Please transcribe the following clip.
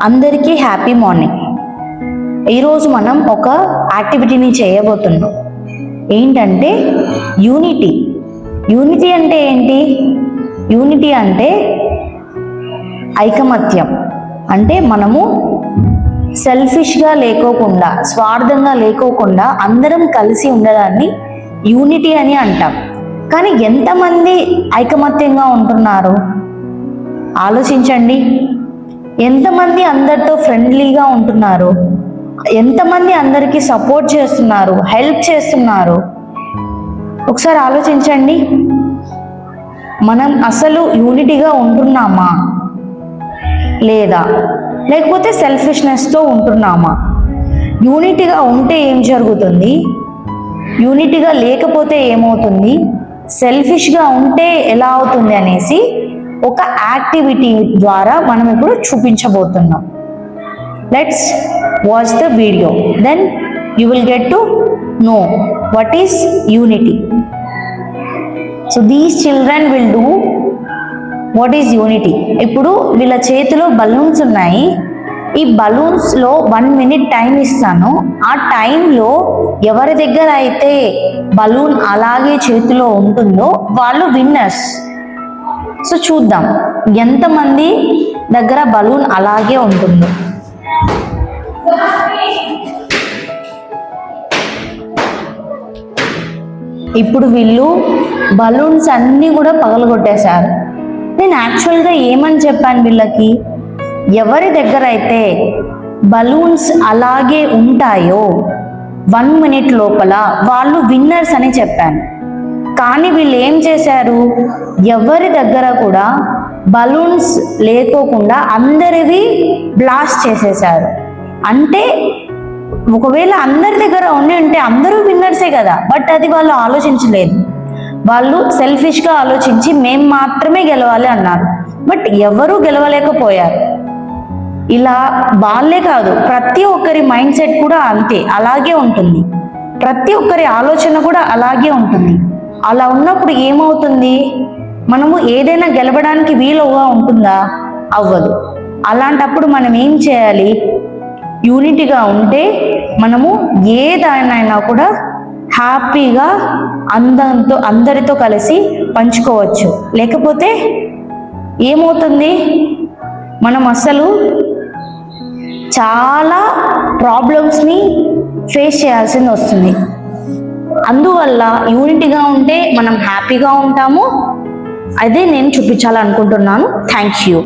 అందరికీ happy morning. ఈరోజు మనం ఒక యాక్టివిటీని చేయబోతున్నాం. ఏంటంటే యూనిటీ. యూనిటీ అంటే ఏంటి? యూనిటీ అంటే ఐకమత్యం. అంటే మనము సెల్ఫిష్గా లేకోకుండా, స్వార్థంగా లేకోకుండా అందరం కలిసి ఉండడాన్ని యూనిటీ అని అంటాం. కానీ ఎంతమంది ఐకమత్యంగా ఉంటున్నారు ఆలోచించండి. ఎంతమంది అందరితో ఫ్రెండ్లీగా ఉంటున్నారు? ఎంతమంది అందరికీ సపోర్ట్ చేస్తున్నారు, హెల్ప్ చేస్తున్నారు? ఒకసారి ఆలోచించండి. మనం అసలు యూనిటీగా ఉంటున్నామా లేదా, లేకపోతే సెల్ఫిష్నెస్తో ఉంటున్నామా? యూనిటీగా ఉంటే ఏం జరుగుతుంది, యూనిటీగా లేకపోతే ఏమవుతుంది, సెల్ఫిష్గా ఉంటే ఎలా అవుతుంది అనేసి ఒక యాక్టివిటీ ద్వారా మనం ఇప్పుడు చూపించబోతున్నాం. Let's watch the video, then you will get to know what is unity. So these children will do what is unity. ఇప్పుడు వీళ్ళ చేతిలో బలూన్స్ ఉన్నాయి. ఈ బలూన్స్లో 1 minute టైం ఇస్తాను. ఆ టైంలో ఎవరి దగ్గర అయితే బలూన్ అలాగే చేతిలో ఉంటుందో వాళ్ళు విన్నర్స్. సో చూద్దాం ఎంతమంది దగ్గర బలూన్ అలాగే ఉంటుందో. ఇప్పుడు వీళ్ళు బలూన్స్ అన్నీ కూడా పగలగొట్టేశారు. నేను యాక్చువల్గా ఏమని చెప్పాను వీళ్ళకి, ఎవరి దగ్గర అయితే బలూన్స్ అలాగే ఉంటాయో 1 minute లోపల వాళ్ళు విన్నర్స్ అని చెప్పాను. కానీ వీళ్ళు ఏం చేశారు, ఎవరి దగ్గర కూడా బలూన్స్ లేకోకుండా అందరివి బ్లాస్ట్ చేసేసారు. అంటే ఒకవేళ అందరి దగ్గర ఉంటే అందరూ విన్నర్సే కదా, బట్ అది వాళ్ళు ఆలోచించలేదు. వాళ్ళు సెల్ఫిష్గా ఆలోచించి మేము మాత్రమే గెలవాలి అన్నారు. బట్ ఎవరూ గెలవలేకపోయారు. ఇలా వాళ్ళే కాదు, ప్రతి ఒక్కరి మైండ్ సెట్ కూడా అంతే, అలాగే ఉంటుంది. ప్రతి ఒక్కరి ఆలోచన కూడా అలాగే ఉంటుంది. అలా ఉన్నప్పుడు ఏమవుతుంది, మనము ఏదైనా గెలవడానికి వీలుగా ఉంటుందా? అవ్వదు. అలాంటప్పుడు మనం ఏం చేయాలి, యూనిటీగా ఉంటే మనము ఏదైనా కూడా హ్యాపీగా అందరితో కలిసి పంచుకోవచ్చు. లేకపోతే ఏమవుతుంది, మనం అసలు చాలా ప్రాబ్లమ్స్ని ఫేస్ చేయాల్సింది వస్తుంది. అందువల్ల యూనిటీగా ఉంటే మనం హ్యాపీగా ఉంటాము. అదే నేను చూపించాలనుకుంటున్నాను. Thank you.